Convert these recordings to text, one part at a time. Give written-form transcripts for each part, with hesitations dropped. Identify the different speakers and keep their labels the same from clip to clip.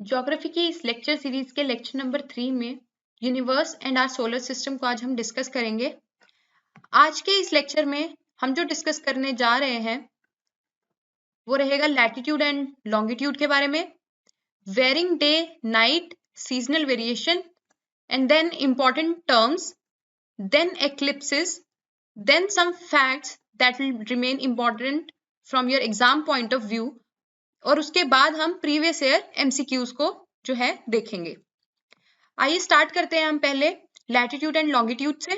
Speaker 1: Geography की इस lecture series के लेक्चर नंबर 3 में universe and our solar system को आज हम डिस्कस करेंगे। आज के इस लेक्चर में हम जो डिस्कस करने जा रहे हैं वो रहेगा लैटिट्यूड एंड लॉन्गिट्यूड के बारे में, varying day night, seasonal variation and then important terms, then eclipses, then some facts that will remain important from your exam point of view, और उसके बाद हम प्रीवियस ईयर एमसीक्यूज को जो है देखेंगे। आइए स्टार्ट करते हैं हम पहले लैटिट्यूड एंड लॉन्गिट्यूड से।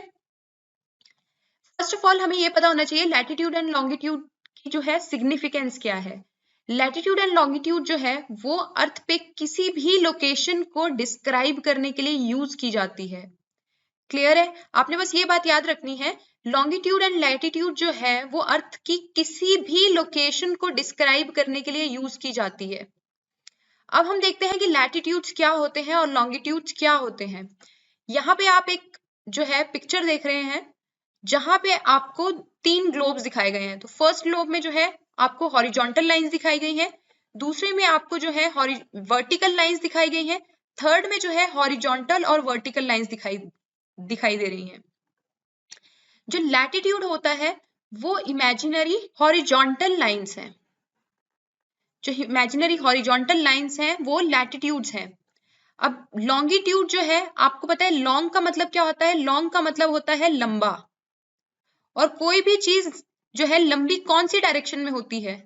Speaker 1: फर्स्ट ऑफ ऑल हमें ये पता होना चाहिए लैटिट्यूड एंड लॉन्गिट्यूड की जो है सिग्निफिकेंस क्या है। लैटिट्यूड एंड लॉन्गिट्यूड जो है वो अर्थ पे किसी भी लोकेशन को डिस्क्राइब करने के लिए यूज की जाती है। क्लियर है? आपने बस ये बात याद रखनी है, लॉन्गिट्यूड एंड लैटिट्यूड जो है वो अर्थ की किसी भी लोकेशन को डिस्क्राइब करने के लिए यूज की जाती है। अब हम देखते हैं कि लैटिट्यूड्स क्या होते हैं और लॉन्गिट्यूड्स क्या होते हैं। यहाँ पे आप एक जो है पिक्चर देख रहे हैं जहां पे आपको 3 ग्लोब्स दिखाए गए हैं। तो फर्स्ट ग्लोब में जो है आपको हॉरिजॉन्टल लाइंस दिखाई गई है, दूसरे में आपको जो है वर्टिकल लाइंस दिखाई गई है, थर्ड में जो है हॉरिजॉन्टल और वर्टिकल लाइंस दिखाई दे रही हैं। जो लैटिट्यूड होता है वो इमेजिनरी हॉरिजॉन्टल लाइंस हैं। जो इमेजिनरी हॉरिजॉन्टल लाइंस हैं वो लैटिट्यूड्स हैं। अब लॉन्गिट्यूड जो है आपको पता है लॉन्ग का मतलब क्या होता है? लॉन्ग का मतलब होता है लंबा, और कोई भी चीज जो है लंबी कौन सी डायरेक्शन में होती है?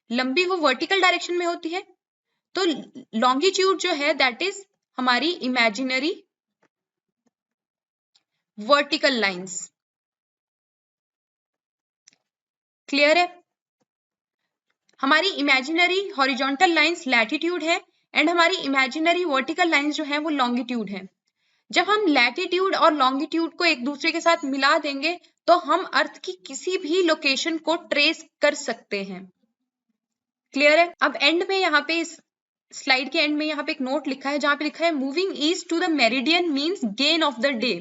Speaker 1: लंबी वो वर्टिकल डायरेक्शन में होती है। तो लॉन्गिट्यूड जो है दैट इज हमारी इमेजिनरी वर्टिकल लाइंस। क्लियर है? हमारी इमेजिनरी हॉरिजॉन्टल लाइंस लैटिट्यूड है एंड हमारी इमेजिनरी वर्टिकल लाइंस जो है वो लॉन्गिट्यूड है। जब हम लैटिट्यूड और लॉन्गिट्यूड को एक दूसरे के साथ मिला देंगे तो हम अर्थ की किसी भी लोकेशन को ट्रेस कर सकते हैं। क्लियर है? अब एंड में यहाँ पे इस स्लाइड के एंड में यहाँ पे एक नोट लिखा है जहां पे लिखा है moving east to the meridian means gain of the day.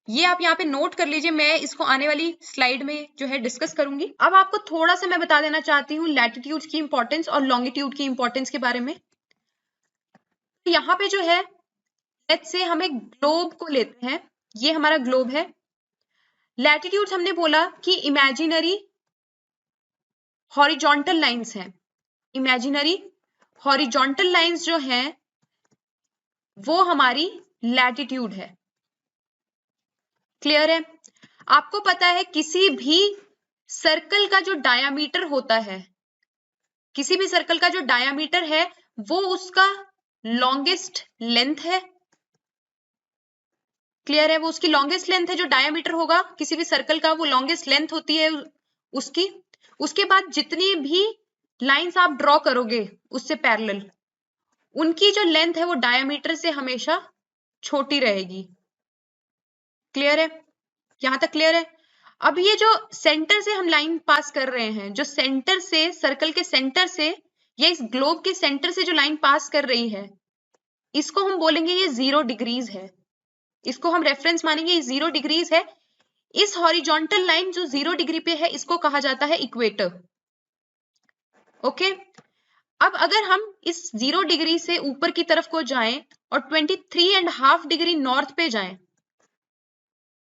Speaker 1: ये आप यहाँ पे नोट कर लीजिए, मैं इसको आने वाली स्लाइड में जो है डिस्कस करूंगी। अब आपको थोड़ा सा मैं बता देना चाहती हूँ लैटिट्यूड की इंपॉर्टेंस और लॉन्गिट्यूड की इंपॉर्टेंस के बारे में। यहाँ पे जो है लेट्स से हम एक ग्लोब को लेते हैं, ये हमारा ग्लोब है। लैटिट्यूड हमने बोला कि इमेजिनरी हॉरिजॉन्टल लाइंस हैं। इमेजिनरी हॉरिजॉन्टल लाइंस जो हैं वो हमारी लैटिट्यूड है। क्लियर है? आपको पता है किसी भी सर्कल का जो डायामीटर होता है, किसी भी सर्कल का जो डायामीटर है वो उसका लॉन्गेस्ट लेंथ है। क्लियर है? वो उसकी लॉन्गेस्ट लेंथ है। जो डायामीटर होगा किसी भी सर्कल का वो लॉन्गेस्ट लेंथ होती है उसकी। उसके बाद जितनी भी लाइंस आप ड्रॉ करोगे उससे पैरेलल, उनकी जो लेंथ है वो डायामीटर से हमेशा छोटी रहेगी। क्लियर है? यहां तक क्लियर है? अब ये जो सेंटर से हम लाइन पास कर रहे हैं, जो सेंटर से सर्कल के सेंटर से या इस ग्लोब के सेंटर से जो लाइन पास कर रही है इसको हम बोलेंगे ये 0 डिग्रीज है। इसको हम रेफरेंस मानेंगे, ये 0 डिग्रीज है। इस हॉरिजॉन्टल लाइन जो 0 डिग्री पे है इसको कहा जाता है इक्वेटर। ओके, अब अगर हम इस 0 डिग्री से ऊपर की तरफ को जाएं और 23.5 डिग्री नॉर्थ पे जाएं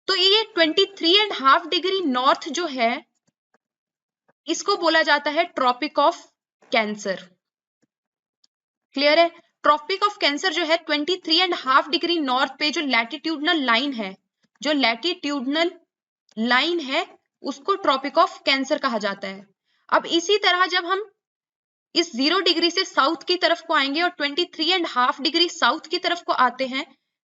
Speaker 1: तो ये 23.5 डिग्री नॉर्थ जो है इसको बोला जाता है ट्रॉपिक ऑफ कैंसर। क्लियर है? ट्रॉपिक ऑफ कैंसर जो है 23.5 डिग्री नॉर्थ पे जो लैटिट्यूडनल लाइन है, जो लैटिट्यूडनल लाइन है उसको ट्रॉपिक ऑफ कैंसर कहा जाता है। अब इसी तरह जब हम इस 0 डिग्री से साउथ की तरफ को आएंगे और 23.5 डिग्री साउथ की तरफ को आते हैं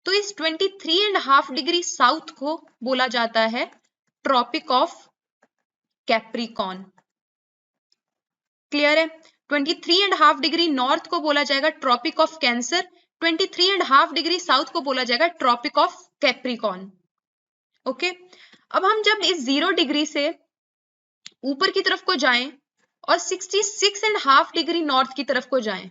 Speaker 1: तो इस 23.5 डिग्री साउथ को बोला जाता है ट्रॉपिक ऑफ कैप्रिकॉर्न। क्लियर है? 23.5 डिग्री नॉर्थ को बोला जाएगा tropic of cancer, 23.5 degree south को बोला जाएगा ट्रॉपिक ऑफ कैप्रिकॉर्न। ओके, अब हम जब इस 0 डिग्री से ऊपर की तरफ को जाएं और 66.5 डिग्री नॉर्थ की तरफ को जाएं,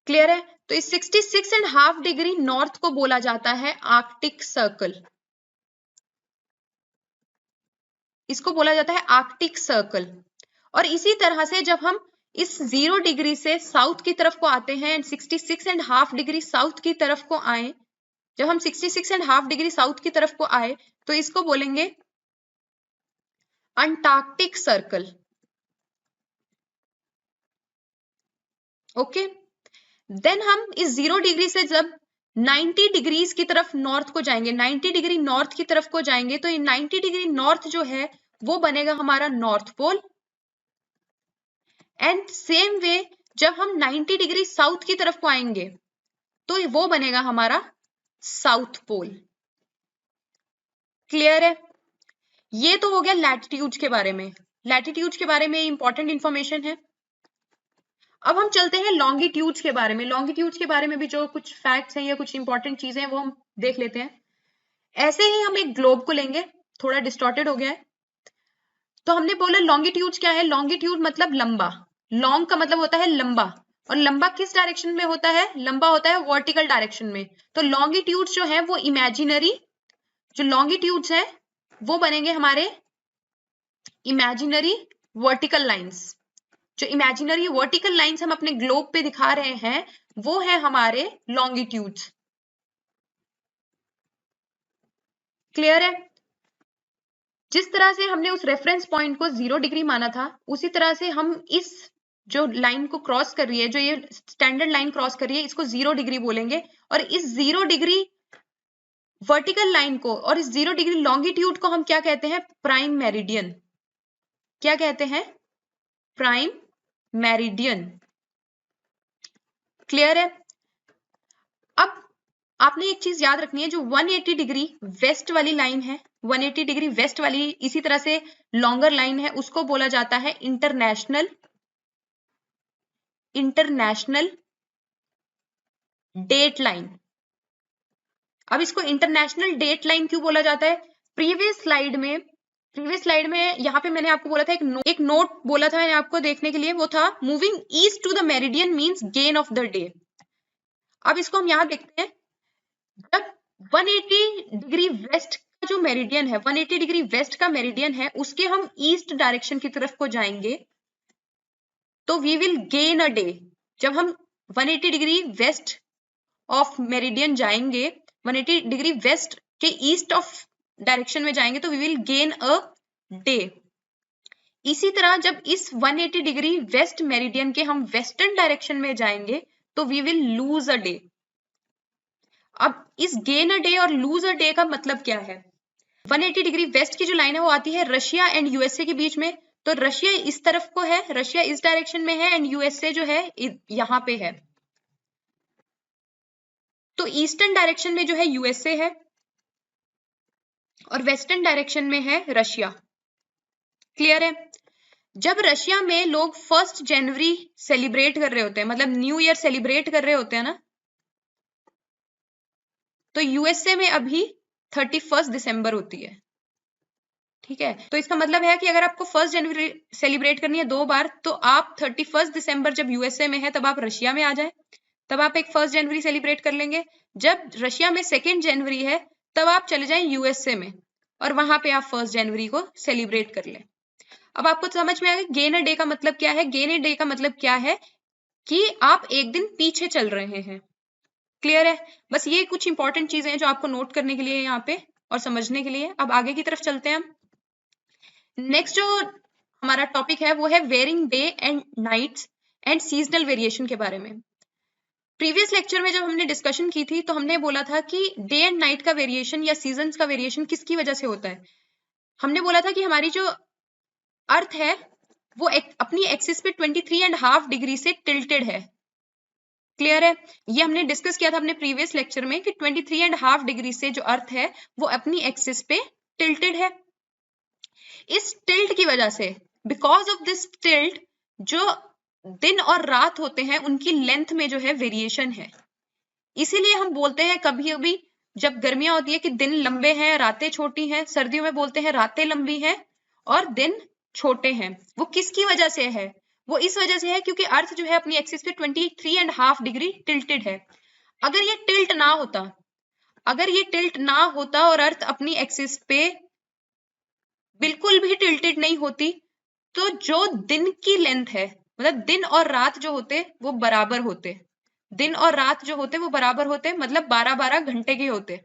Speaker 1: क्लियर है? तो इस 66.5 डिग्री नॉर्थ को बोला जाता है आर्कटिक सर्कल। इसको बोला जाता है आर्कटिक सर्कल। और इसी तरह से जब हम इस 0 डिग्री से साउथ की तरफ को आते हैं एंड 66.5 डिग्री साउथ की तरफ को आए, जब हम 66.5 डिग्री साउथ की तरफ को आए तो इसको बोलेंगे अंटार्कटिक सर्कल। ओके, देन हम इस 0 डिग्री से जब 90 डिग्रीज की तरफ नॉर्थ को जाएंगे, 90 डिग्री नॉर्थ की तरफ को जाएंगे, तो ये 90 डिग्री नॉर्थ जो है वो बनेगा हमारा north pole. And same way जब हम 90 डिग्री साउथ की तरफ को आएंगे तो वो बनेगा हमारा साउथ पोल। क्लियर है? ये तो हो गया लैटिट्यूड के बारे में। लैटिट्यूड के बारे में इंपॉर्टेंट इंफॉर्मेशन है। अब हम चलते हैं लॉन्गिट्यूड्स के बारे में। लॉन्गिट्यूड्स के बारे में भी जो कुछ फैक्ट्स हैं या कुछ इंपॉर्टेंट चीजें हैं वो हम देख लेते हैं। ऐसे ही हम एक ग्लोब को लेंगे, थोड़ा डिस्टॉर्टेड हो गया है, तो हमने बोला लॉन्गिट्यूड्स क्या है। लॉन्गिट्यूड मतलब लंबा, लॉन्ग का मतलब होता है लंबा, और लंबा किस डायरेक्शन में होता है? लंबा होता है वर्टिकल डायरेक्शन में। तो लॉन्गिट्यूड्स जो है वो इमेजिनरी, जो लॉन्गिट्यूड्स है वो बनेंगे हमारे इमेजिनरी वर्टिकल लाइंस। जो इमेजिनरी वर्टिकल लाइंस हम अपने ग्लोब पे दिखा रहे हैं वो है हमारे लॉन्गिट्यूड्स। क्लियर है? जिस तरह से हमने उस रेफरेंस पॉइंट को 0 डिग्री माना था, उसी तरह से हम इस जो लाइन को क्रॉस कर रही है, जो ये स्टैंडर्ड लाइन क्रॉस कर रही है, इसको 0 डिग्री बोलेंगे। और इस 0 डिग्री वर्टिकल लाइन को और इस 0 डिग्री लॉन्गिट्यूड को हम क्या कहते हैं? Prime meridian. क्या कहते हैं? Prime meridian. क्लियर है? अब आपने एक चीज याद रखनी है, जो 180 डिग्री वेस्ट वाली लाइन है, 180 डिग्री वेस्ट वाली इसी तरह से लॉन्गर लाइन है, उसको बोला जाता है इंटरनेशनल डेट लाइन। अब इसको इंटरनेशनल डेट लाइन क्यों बोला जाता है? प्रीवियस स्लाइड में यहाँ पे मैंने आपको बोला था एक नोट बोला था मैंने आपको देखने के लिए, वो था moving east to the meridian means gain of the day. अब इसको हम यहाँ देखते हैं, जब 180 डिग्री वेस्ट का जो मेरिडियन है, 180 डिग्री वेस्ट का मेरिडियन है, उसके हम ईस्ट डायरेक्शन की तरफ को जाएंगे तो we will gain a day. जब हम 180 डिग्री वेस्ट ऑफ मेरिडियन जाएंगे, 180 डिग्री वेस्ट के ईस्ट ऑफ डायरेक्शन में जाएंगे तो we will gain a day. इसी तरह जब इस 180 डिग्री वेस्ट मेरिडियन के हम वेस्टर्न डायरेक्शन में जाएंगे तो we will lose a day. अब इस गेन अ डे और लूज अ डे का मतलब क्या है? 180 डिग्री वेस्ट की जो लाइन है वो आती है रशिया एंड यूएसए के बीच में, तो रशिया इस तरफ को है, रशिया इस डायरेक्शन में है एंड यूएसए जो है यहां पे है। तो ईस्टर्न डायरेक्शन में जो है यूएसए है और वेस्टर्न डायरेक्शन में है रशिया। क्लियर है? जब रशिया में लोग 1 जनवरी सेलिब्रेट कर रहे होते हैं, मतलब न्यू ईयर सेलिब्रेट कर रहे होते हैं ना, तो यूएसए में अभी 31 दिसंबर होती है। ठीक है, तो इसका मतलब है कि अगर आपको 1 जनवरी सेलिब्रेट करनी है 2 बार, तो आप 31 दिसंबर जब यूएसए में है तब आप रशिया में आ जाए, तब आप एक 1 जनवरी सेलिब्रेट कर लेंगे। जब रशिया में 2 जनवरी है तब आप चले जाएं यूएसए में और वहां पे आप 1 जनवरी को सेलिब्रेट कर लें। अब आपको समझ में आएगा गेन अ डे का मतलब क्या है? गेन अ डे का मतलब क्या है कि आप एक दिन पीछे चल रहे हैं। क्लियर है? बस ये कुछ इंपॉर्टेंट चीजें हैं जो आपको नोट करने के लिए यहाँ पे और समझने के लिए। अब आगे की तरफ चलते हैं हम। नेक्स्ट जो हमारा टॉपिक है वो है varying day and nights and seasonal variation के बारे में। प्रीवियस लेक्चर में जब हमने डिस्कशन की थी तो हमने बोला था कि डे एंड नाइट का वेरिएशन या सीजन्स का वेरिएशन किसकी वजह से होता है। हमने बोला था कि हमारी जो अर्थ है वो अपनी एक्सिस पे 23.5 डिग्री से टिल्टेड है। क्लियर है? ये हमने डिस्कस किया था अपने प्रीवियस लेक्चर में कि 23.5 डिग्री से जो अर्थ है वो अपनी एक्सिस पे टिल्टेड है। इस टिल्ट की वजह से, बिकॉज ऑफ दिस टिल्ट, जो दिन और रात होते हैं उनकी लेंथ में जो है वेरिएशन है। इसीलिए हम बोलते हैं कभी कभी जब गर्मियां होती है कि दिन लंबे हैं रातें छोटी हैं, सर्दियों में बोलते हैं रातें लंबी हैं और दिन छोटे हैं। वो किसकी वजह से है? वो इस वजह से है क्योंकि अर्थ जो है अपनी एक्सिस पे 23.5 डिग्री टिल्टेड है। अगर ये टिल्ट ना होता और अर्थ अपनी एक्सिस पे बिल्कुल भी टिल्टेड नहीं होती, तो जो दिन की लेंथ है मतलब दिन और रात जो होते वो बराबर होते, दिन और रात जो होते वो बराबर होते, मतलब 12-12 घंटे के होते।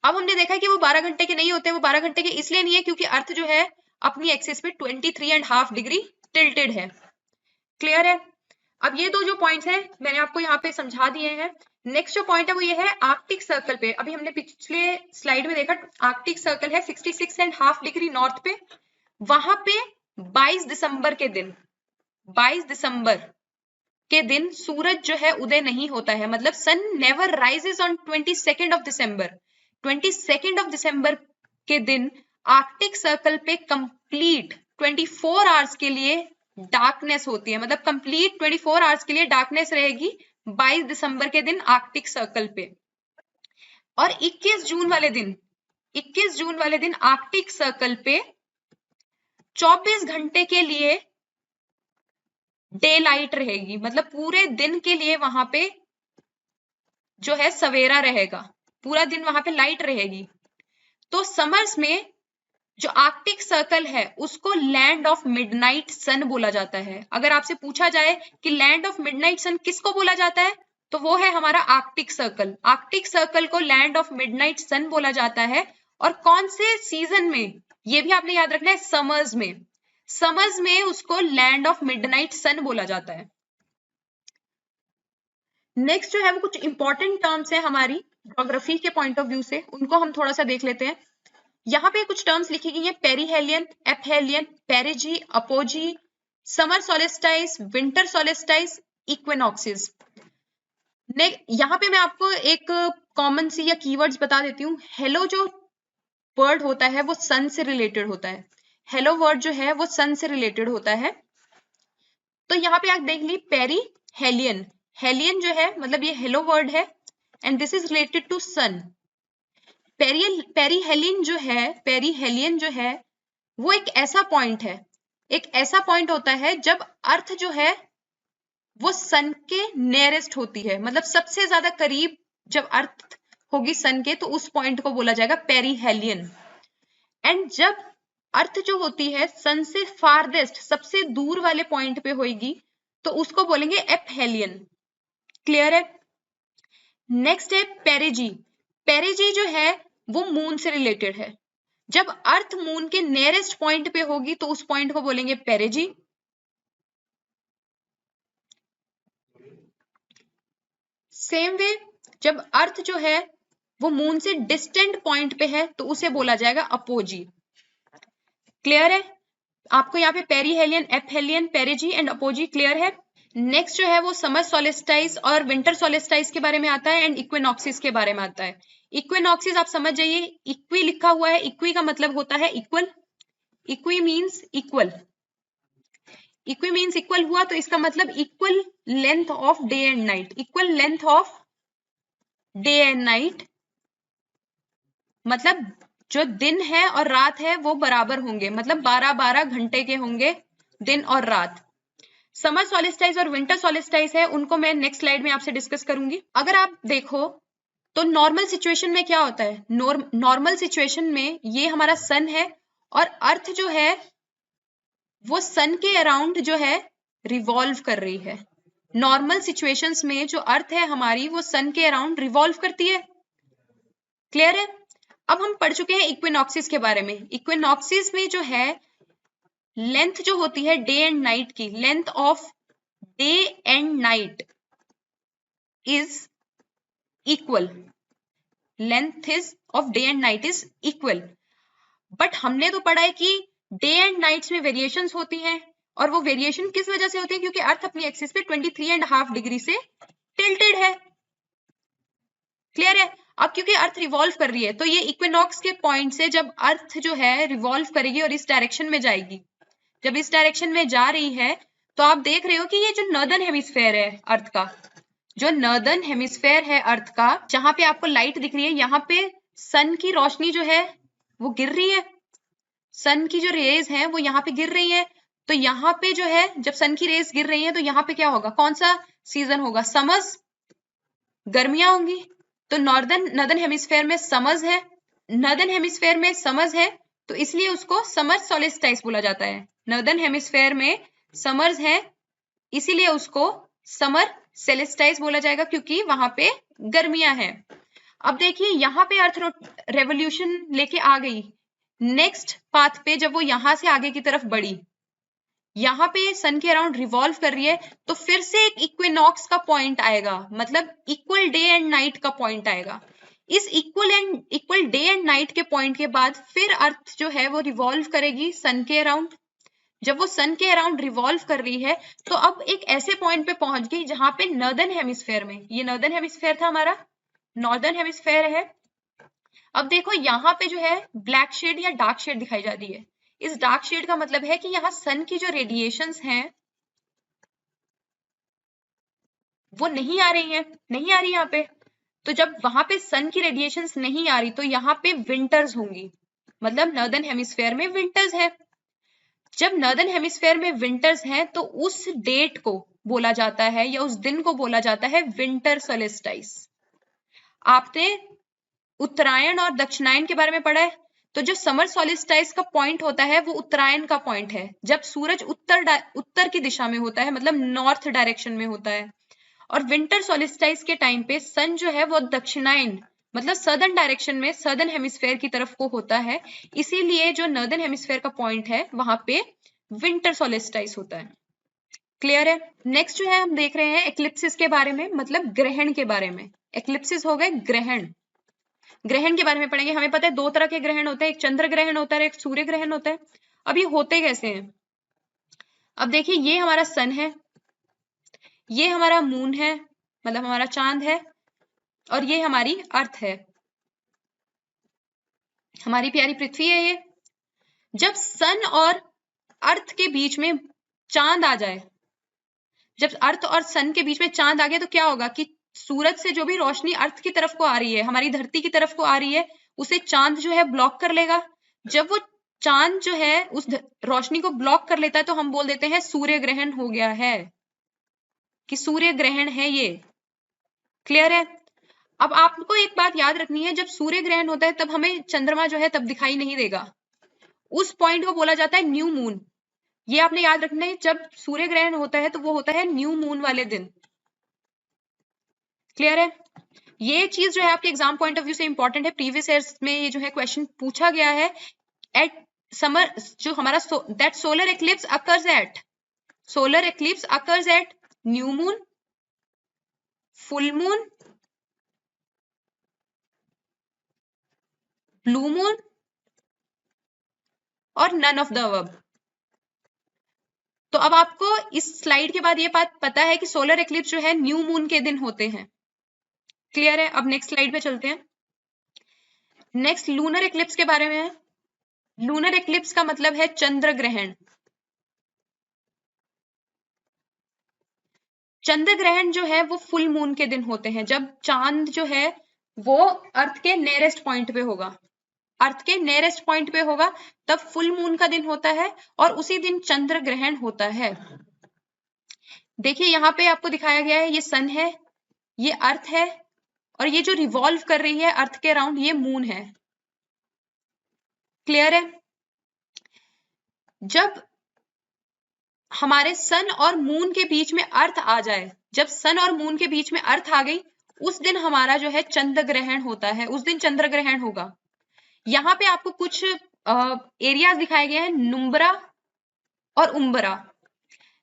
Speaker 1: अब हमने देखा कि वो 12 घंटे के नहीं होते, वो 12 घंटे के इसलिए नहीं है क्योंकि अर्थ जो है अपनी एक्सिस पे 23.5 डिग्री टिल्टेड है। क्लियर है? अब ये दो जो पॉइंट्स हैं मैंने आपको यहाँ पे समझा दिए हैं। नेक्स्ट जो पॉइंट है वो ये है आर्कटिक सर्कल पे। अभी हमने पिछले स्लाइड में देखा आर्कटिक सर्कल है 66.5 डिग्री नॉर्थ पे, वहां पे 22 दिसंबर के दिन, 22 दिसंबर के दिन सूरज जो है उदय नहीं होता है, मतलब sun never rises on 22 of December. 22 of December के दिन आर्कटिक सर्कल पे कंप्लीट 24 आवर्स के लिए डार्कनेस होती है, मतलब कंप्लीट 24 आवर्स के लिए डार्कनेस रहेगी 22 दिसंबर के दिन आर्कटिक सर्कल पे। और 21 जून वाले दिन, 21 जून वाले दिन आर्कटिक सर्कल पे 24 घंटे के लिए डे लाइट रहेगी, मतलब पूरे दिन के लिए वहां पे जो है सवेरा रहेगा, पूरा दिन वहां पे लाइट रहेगी। तो समर्स में जो आर्कटिक सर्कल है उसको लैंड ऑफ मिडनाइट सन बोला जाता है। अगर आपसे पूछा जाए कि लैंड ऑफ मिडनाइट सन किसको बोला जाता है, तो वो है हमारा आर्कटिक सर्कल। आर्कटिक सर्कल को लैंड ऑफ मिडनाइट सन बोला जाता है। और कौन से सीजन में, ये भी आपने याद रखना है, समर्स में, समर्स में उसको लैंड ऑफ मिडनाइट सन बोला जाता है। नेक्स्ट जो है वो कुछ इंपॉर्टेंट टर्म्स है हमारी ज्योग्राफी के पॉइंट ऑफ व्यू से, उनको हम थोड़ा सा देख लेते हैं। यहाँ पे कुछ टर्म्स लिखी गई हैं, perihelion, aphelion, perigee, apogee, summer solstice, winter solstice, equinoxes. यहाँ पे मैं आपको एक कॉमन सी या कीवर्ड्स बता देती हूँ। हेलो जो वर्ड होता है वो सन से रिलेटेड होता है, हेलो वर्ड जो है वो सन से रिलेटेड होता है। तो यहाँ पे आप देख ली पेरीहेलियन, हेलियन जो है मतलब ये हेलो वर्ड है and this is related to sun. Perihelion जो है, पेरीहेलियन जो है वो एक ऐसा पॉइंट है, एक ऐसा पॉइंट होता है जब अर्थ जो है वो सन के नियरेस्ट होती है, मतलब सबसे ज्यादा करीब जब अर्थ होगी सन के, तो उस पॉइंट को बोला जाएगा पेरीहेलियन। एंड जब अर्थ जो होती है सन से फारदेस्ट, सबसे दूर वाले पॉइंट पे होगी, तो उसको बोलेंगे एपहेलियन। क्लियर है? नेक्स्ट है पेरिजी। पेरिजी जो है वो मून से रिलेटेड है। जब अर्थ मून के नियरेस्ट पॉइंट पे होगी तो उस पॉइंट को बोलेंगे पेरिजी। सेम वे जब अर्थ जो है वो मून से डिस्टेंट पॉइंट पे है तो उसे बोला जाएगा अपोजी। क्लियर है? आपको यहाँ पे perihelion, aphelion, पेरिजी and apogee clear है। नेक्स्ट जो है वो समर सोलेस्टाइस और विंटर सोलेस्टाइस के बारे में आता है एंड इक्विनॉक्सिस के बारे में आता है। इक्विनॉक्सिस आप समझ जाइए, इक्वी लिखा हुआ है, इक्वी का मतलब होता है equal, equi means equal, equi means equal हुआ तो इसका मतलब equal length of day and night, equal length of day and night, मतलब जो दिन है और रात है वो बराबर होंगे, मतलब 12-12 घंटे के होंगे दिन और रात। समर सोलिस्टाइस और विंटर सोलिस्टाइस है, उनको मैं नेक्स्ट स्लाइड में आपसे डिस्कस करूंगी। अगर आप देखो तो नॉर्मल सिचुएशन में क्या होता है, नॉर्मल सिचुएशन में ये हमारा सन है और अर्थ जो है वो सन के अराउंड जो है रिवॉल्व कर रही है। नॉर्मल सिचुएशंस में जो अर्थ है हमारी वो सन के अराउंड रिवॉल्व करती है। क्लियर है? अब हम पढ़ चुके हैं इक्विनॉक्सिस के बारे में। इक्विनॉक्सिस में जो है लेंथ जो होती है डे एंड नाइट की, length of day and night is equal, length is of day and night is equal. But हमने तो पढ़ा है कि डे एंड नाइट्स में वेरिएशंस होती हैं, और वो वेरिएशन किस वजह से होती है, क्योंकि अर्थ अपनी एक्सिस पे 23.5 डिग्री से टिल्टेड है। क्लियर है? अब क्योंकि अर्थ रिवॉल्व कर रही है तो ये इक्विनॉक्स के पॉइंट से जब अर्थ जो है रिवॉल्व करेगी और इस डायरेक्शन में जाएगी, जब इस डायरेक्शन में जा रही है तो आप देख रहे हो कि ये जो नॉर्दर्न हेमिस्फेयर है अर्थ का, जो नॉर्दर्न हेमिस्फेयर है अर्थ का, जहां पे आपको लाइट दिख रही है, यहाँ पे सन की रोशनी जो है वो गिर रही है, सन की जो रेज है वो यहाँ पे गिर रही है। तो यहाँ पे जो है जब सन की रेज गिर रही है तो यहाँ पे क्या होगा, कौन सा सीजन होगा, समर्स, गर्मियां होंगी। तो नॉर्दर्न हेमिस्फेयर में समर्स है, नॉर्दर्न हेमिस्फेयर में समर्स है, तो इसलिए उसको समर सोलिस्टाइस बोला जाता है। नॉर्दर्न हेमिस्फेयर में समर्स हैं, इसीलिए उसको समर सेलेस्टाइज बोला जाएगा, क्योंकि वहां पे गर्मियां हैं। अब देखिए यहाँ पे अर्थ रेवोल्यूशन लेके आ गई नेक्स्ट पाथ पे, जब वो यहां से आगे की तरफ बढ़ी, यहाँ पे सन के अराउंड रिवॉल्व कर रही है, तो फिर से एक इक्विनॉक्स का पॉइंट आएगा, मतलब इक्वल डे एंड नाइट का पॉइंट आएगा। इस इक्वल डे एंड नाइट के पॉइंट के बाद फिर अर्थ जो है वो रिवॉल्व करेगी सन के अराउंड। जब वो सन के अराउंड रिवॉल्व कर रही है, तो अब एक ऐसे पॉइंट पे पहुंच गई जहां पे नॉर्दर्न हेमिस्फेयर में, ये नॉर्दर्न हेमिस्फेयर था हमारा, नॉर्दर्न हेमिस्फेयर है। अब देखो यहाँ पे जो है ब्लैक शेड या डार्क शेड दिखाई जा रही है। इस डार्क शेड का मतलब है कि यहाँ सन की जो रेडिएशंस हैं वो नहीं आ रही हैं, नहीं आ रही यहाँ पे। तो जब वहां पे सन की रेडिएशंस नहीं आ रही, तो यहाँ पे विंटर्स होंगी, मतलब नॉर्दर्न हेमिस्फेयर में विंटर्स है। जब नॉर्दर्न हेमिस्फेयर में विंटर्स हैं, तो उस डेट को बोला जाता है या उस दिन को बोला जाता है विंटर सोलिस्टाइस। आपने उत्तरायण और दक्षिणायन के बारे में पढ़ा है, तो जो समर सोलिस्टाइस का पॉइंट होता है वो उत्तरायण का पॉइंट है, जब सूरज उत्तर की दिशा में होता है, मतलब नॉर्थ डायरेक्शन में होता है। और विंटर सोलिस्टाइस के टाइम पे सन जो है वो दक्षिणायन, मतलब सदर्न डायरेक्शन में, सदर्न हेमिस्फेयर की तरफ को होता है, इसीलिए जो नॉर्दर्न हेमिस्फेयर का पॉइंट है वहां पे विंटर सोलिस्टाइस होता है। क्लियर है? नेक्स्ट जो है हम देख रहे हैं एक्लिप्सिस के बारे में, मतलब ग्रहण के बारे में। एक्लिप्सिस हो गए ग्रहण। ग्रहण के बारे में पढ़ेंगे। हमें पता है दो तरह के ग्रहण होते हैं, एक चंद्र ग्रहण होता है, एक सूर्य ग्रहण होता है। अब ये होते कैसे हैं? अब देखिए ये हमारा सन है, ये हमारा मून है, मतलब हमारा चांद है, और ये हमारी अर्थ है, हमारी प्यारी पृथ्वी है ये। जब सन और अर्थ के बीच में चांद आ जाए, जब अर्थ और सन के बीच में चांद आ गया, तो क्या होगा कि सूरज से जो भी रोशनी अर्थ की तरफ को आ रही है, हमारी धरती की तरफ को आ रही है, उसे चांद जो है ब्लॉक कर लेगा। जब वो चांद जो है उस रोशनी को ब्लॉक कर लेता है, तो हम बोल देते हैं सूर्य ग्रहण हो गया है, कि सूर्य ग्रहण है ये। क्लियर है? अब आपको एक बात याद रखनी है, जब सूर्य ग्रहण होता है तब हमें चंद्रमा जो है तब दिखाई नहीं देगा, उस पॉइंट को बोला जाता है न्यू मून। ये आपने याद रखना है, जब सूर्य ग्रहण होता है तो वो होता है न्यू मून वाले दिन। क्लियर है? ये चीज जो है आपके एग्जाम पॉइंट ऑफ व्यू से इंपॉर्टेंट है, प्रीवियस ईयर्स में ये जो है क्वेश्चन पूछा गया है। एट समर जो हमारा that solar eclipse occurs at, solar eclipse occurs at new moon, full moon, blue moon और नन ऑफ द अबव। तो अब आपको इस स्लाइड के बाद ये बात पता है कि सोलर एक्लिप्स जो है न्यू मून के दिन होते हैं। क्लियर है? अब नेक्स्ट स्लाइड पे चलते हैं। नेक्स्ट लूनर एक्लिप्स के बारे में है। लूनर एक्लिप्स का मतलब है चंद्र ग्रहण। चंद्र ग्रहण जो है वो फुल मून के दिन होते हैं, जब चांद जो है वो अर्थ के नियरेस्ट पॉइंट पे होगा, अर्थ के नियरेस्ट पॉइंट पे होगा, तब फुल मून का दिन होता है, और उसी दिन चंद्र ग्रहण होता है। देखिए यहाँ पे आपको दिखाया गया है, ये सन है, ये अर्थ है, और ये जो रिवॉल्व कर रही है अर्थ के अराउंड, ये मून है। क्लियर है? जब हमारे सन और मून के बीच में अर्थ आ जाए, जब सन और मून के बीच में अर्थ आ गई, उस दिन हमारा जो है चंद्र ग्रहण होता है, उस दिन चंद्र ग्रहण होगा। यहाँ पे आपको कुछ एरियाज दिखाए गए हैं, नुम्ब्रा और उम्बरा।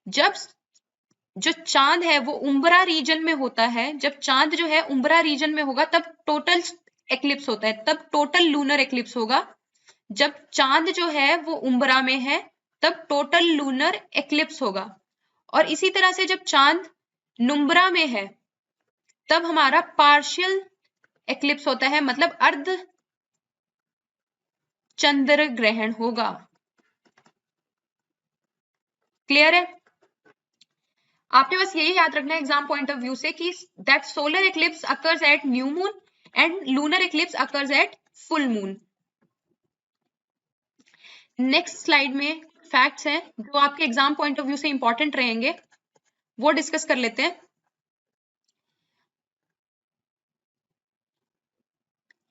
Speaker 1: जब जो चांद है वो उम्बरा रीजन में होता है, जब चांद जो है उम्बरा रीजन में होगा तब टोटल एक्लिप्स होता है, तब टोटल लूनर एक्लिप्स होगा। जब चांद जो है वो उम्बरा में है तब टोटल लूनर एक्लिप्स होगा। और इसी तरह से जब चांद नुम्ब्रा में है तब हमारा पार्शियल एक्लिप्स होता है, मतलब अर्ध चंद्र ग्रहण होगा। क्लियर है? आपने बस यही याद रखना है एग्जाम पॉइंट ऑफ व्यू से कि that solar eclipse occurs at new moon and lunar eclipse occurs at full moon. Next slide में फैक्ट्स हैं जो आपके एग्जाम पॉइंट ऑफ व्यू से इंपॉर्टेंट रहेंगे, वो डिस्कस कर लेते हैं।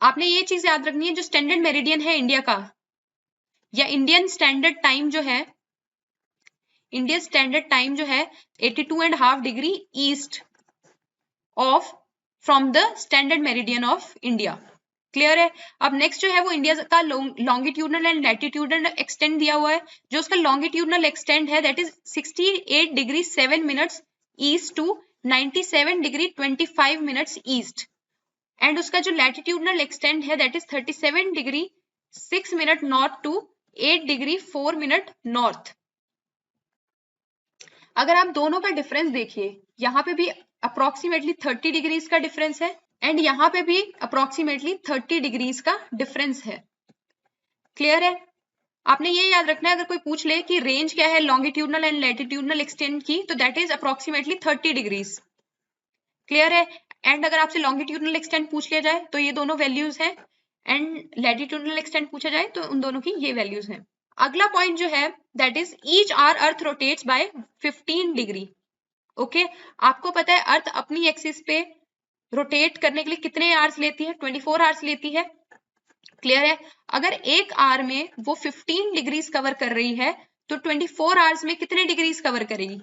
Speaker 1: आपने ये चीज याद रखनी है, जो स्टैंडर्ड मेरिडियन है इंडिया का, या इंडियन स्टैंडर्ड टाइम जो है, इंडिया स्टैंडर्ड टाइम जो है 82.5 degree east of from the standard meridian of India. Clear है। अब नेक्स्ट जो है वो इंडिया का लॉन्गिट्यूडनल एंड लैटिट्यूडनल एक्सटेंड दिया हुआ है। जो उसका लॉन्गिट्यूडनल एक्सटेंड है that is 68 degree 7 minutes east to 97 degree 25 minutes east, and उसका जो लैटिट्यूडनल एक्सटेंड है that is 37 degree 6 minute north to 8 degree 4 minute north. अगर आप दोनों का डिफरेंस देखिए, यहाँ पे भी अप्रोक्सीमेटली 30 डिग्रीज का डिफरेंस है एंड यहाँ पे भी अप्रोक्सीमेटली 30 डिग्रीज का डिफरेंस है। क्लियर है। आपने ये याद रखना है, अगर कोई पूछ ले कि रेंज क्या है लॉन्गिट्यूडनल एंड लैटिट्यूडनल एक्सटेंड की, तो that is approximately 30 degrees. Clear है। एंड अगर आपसे लॉन्गिट्यूडनल एक्सटेंड पूछ लिया जाए तो ये दोनों वैल्यूज हैं, एंड लैटिट्यूडनल एक्सटेंड पूछा जाए तो उन दोनों की ये वैल्यूज हैं। अगला पॉइंट जो है that is each hour earth rotates by 15 degree. Okay, आपको पता है अर्थ अपनी एक्सिस पे रोटेट करने के लिए कितने आवर्स लेती है? 24 आवर्स लेती है। क्लियर है। अगर एक आवर में वो 15 डिग्रीज कवर कर रही है तो 24 आवर्स में कितने डिग्रीज कवर करेगी?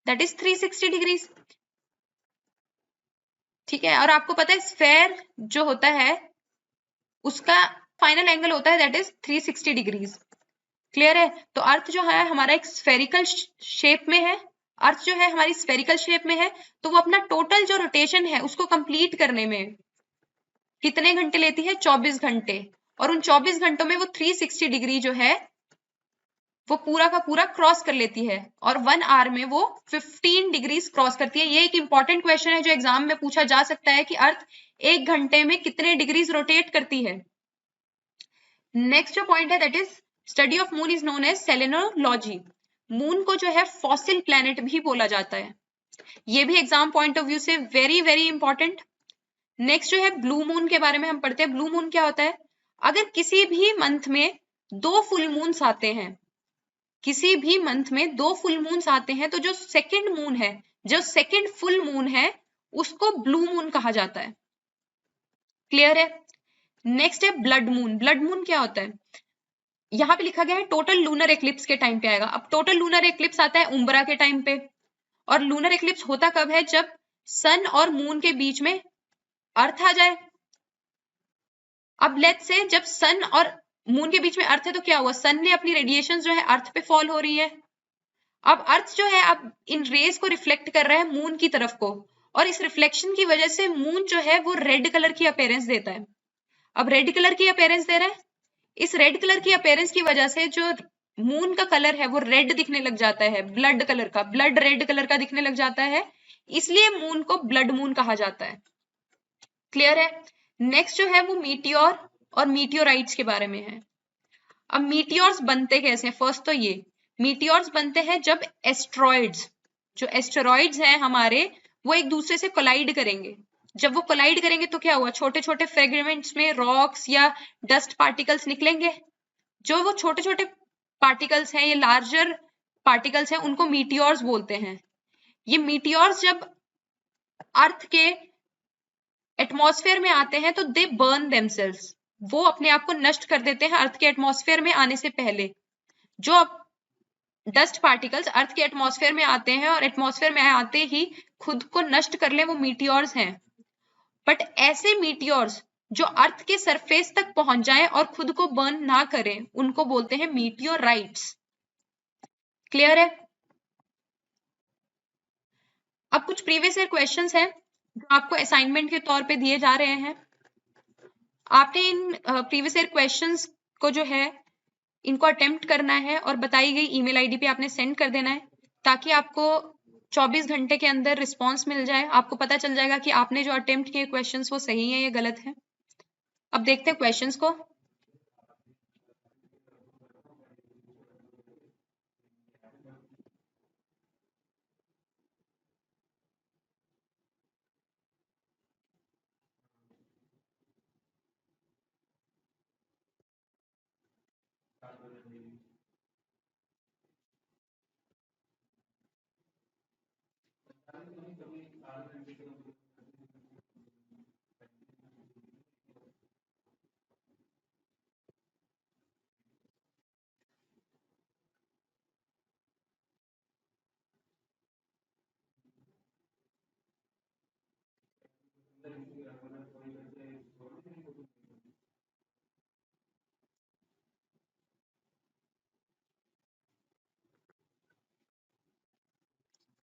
Speaker 1: That is 360 degrees. ठीक है। और आपको पता है स्फेयर जो होता है उसका फाइनल एंगल होता है दैट इज 360 डिग्रीज। क्लियर है। तो अर्थ जो है हमारा एक स्फेरिकल शेप में है, अर्थ जो है हमारी स्फेरिकल शेप में है, तो वो अपना टोटल जो रोटेशन है उसको कंप्लीट करने में कितने घंटे लेती है? 24 घंटे। और उन 24 घंटों में वो 360 डिग्री जो है वो पूरा का पूरा क्रॉस कर लेती है, और 1 आवर में वो 15 डिग्रीज क्रॉस करती है। ये एक इंपॉर्टेंट क्वेश्चन है जो एग्जाम में पूछा जा सकता है कि अर्थ एक घंटे में कितने डिग्रीज रोटेट करती है। नेक्स्ट जो पॉइंट है that is study of moon is known as selenology. Moon को जो है फॉसिल प्लैनेट भी बोला जाता है। ये भी एग्जाम पॉइंट ऑफ व्यू से वेरी वेरी इंपॉर्टेंट। नेक्स्ट जो है ब्लू मून के बारे में हम पढ़ते हैं। ब्लू मून क्या होता है? अगर किसी भी मंथ में 2 फुल मून्स आते हैं, किसी भी मंथ में 2 फुल मून्स आते हैं, तो जो सेकंड मून है, जो सेकंड फुल मून है, उसको ब्लू मून कहा जाता है। क्लियर है। नेक्स्ट है ब्लड मून। ब्लड मून क्या होता है? यहाँ पे लिखा गया है टोटल लूनर एक्लिप्स के टाइम पे आएगा। अब टोटल लूनर एक्लिप्स आता है उम्ब्रा के टाइम पे, और लूनर एक्लिप्स होता कब है? जब सन और मून के बीच में अर्थ आ जाए। अब लेट्स से जब सन और मून के बीच में अर्थ है तो क्या हुआ? सन ने अपनी रेडिएशन जो है अर्थ पे फॉल हो रही है। अब अर्थ जो है अब इन रेज को रिफ्लेक्ट कर रहा है मून की तरफ को, और इस रिफ्लेक्शन की वजह से मून जो है वो रेड कलर की अपीयरेंस देता है। अब रेड कलर की अपीयरेंस दे रहा है, इस रेड कलर की अपीयरेंस की वजह से जो मून का कलर है वो रेड दिखने लग जाता है, ब्लड कलर का, ब्लड रेड कलर का दिखने लग जाता है, इसलिए मून को ब्लड मून कहा जाता है। क्लियर है। नेक्स्ट जो है वो मीटियोर और मीटियोराइट्स के बारे में है। अब मीटियोर्स बनते कैसे हैं? फर्स्ट तो ये मीटियोर्स बनते हैं जब एस्ट्रॉइड्स, जो एस्टेरॉइड्स हैं हमारे, वो एक दूसरे से कोलाइड करेंगे। जब वो कोलाइड करेंगे तो क्या हुआ? छोटे छोटे फ्रेगमेंट्स में रॉक्स या डस्ट पार्टिकल्स निकलेंगे। जो वो छोटे छोटे पार्टिकल्स हैं, ये लार्जर पार्टिकल्स हैं, उनको मीटियोर्स बोलते हैं। ये मीटियोर्स जब अर्थ के एटमॉस्फेयर में आते हैं तो दे बर्न देमसेल्व्स, वो अपने आप को नष्ट कर देते हैं अर्थ के एटमॉस्फेयर में आने से पहले। जो डस्ट पार्टिकल्स अर्थ के एटमॉस्फेयर में आते हैं और एटमॉस्फेयर में आते ही खुद को नष्ट कर ले, वो मीटियोर्स हैं। बट ऐसे मीटियोर्स जो अर्थ के सरफेस तक पहुंच जाए और खुद को बर्न ना करें, उनको बोलते हैं मीटियोराइट्स। क्लियर है। अब कुछ प्रीवियस ईयर क्वेश्चंस हैं जो आपको असाइनमेंट के तौर पे दिए जा रहे हैं। आपने इन प्रीवियस ईयर क्वेश्चंस को जो है इनको अटेम्प्ट करना है और बताई गई ईमेल आईडी पे आपने सेंड कर देना है, ताकि आपको 24 घंटे के अंदर रिस्पांस मिल जाए। आपको पता चल जाएगा कि आपने जो अटेम्प्ट किए क्वेश्चंस वो सही है या गलत है। अब देखते हैं क्वेश्चंस को।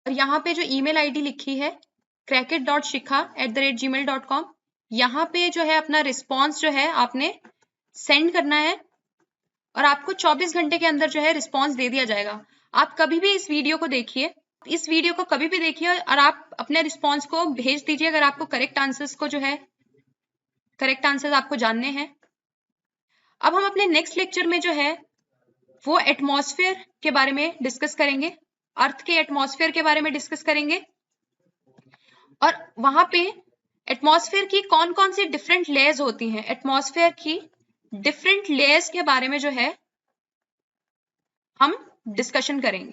Speaker 1: और यहाँ पे जो ईमेल आईडी लिखी है crackit.shikha@gmail.com, यहाँ पे जो है अपना रिस्पॉन्स जो है आपने सेंड करना है और आपको 24 घंटे के अंदर जो है रिस्पॉन्स दे दिया जाएगा। आप कभी भी इस वीडियो को देखिए, इस वीडियो को कभी भी देखिए और आप अपने रिस्पॉन्स को भेज दीजिए अगर आपको करेक्ट आंसर्स को जो है करेक्ट आंसर्स आपको जानने हैं। अब हम अपने नेक्स्ट लेक्चर में जो है वो एटमॉस्फेयर के बारे में डिस्कस करेंगे, अर्थ के एटमॉस्फेयर के बारे में डिस्कस करेंगे और वहां पे एटमॉस्फेयर की कौन कौन सी डिफरेंट लेयर्स होती हैं, एटमॉस्फेयर की डिफरेंट लेयर्स के बारे में जो है हम डिस्कशन करेंगे।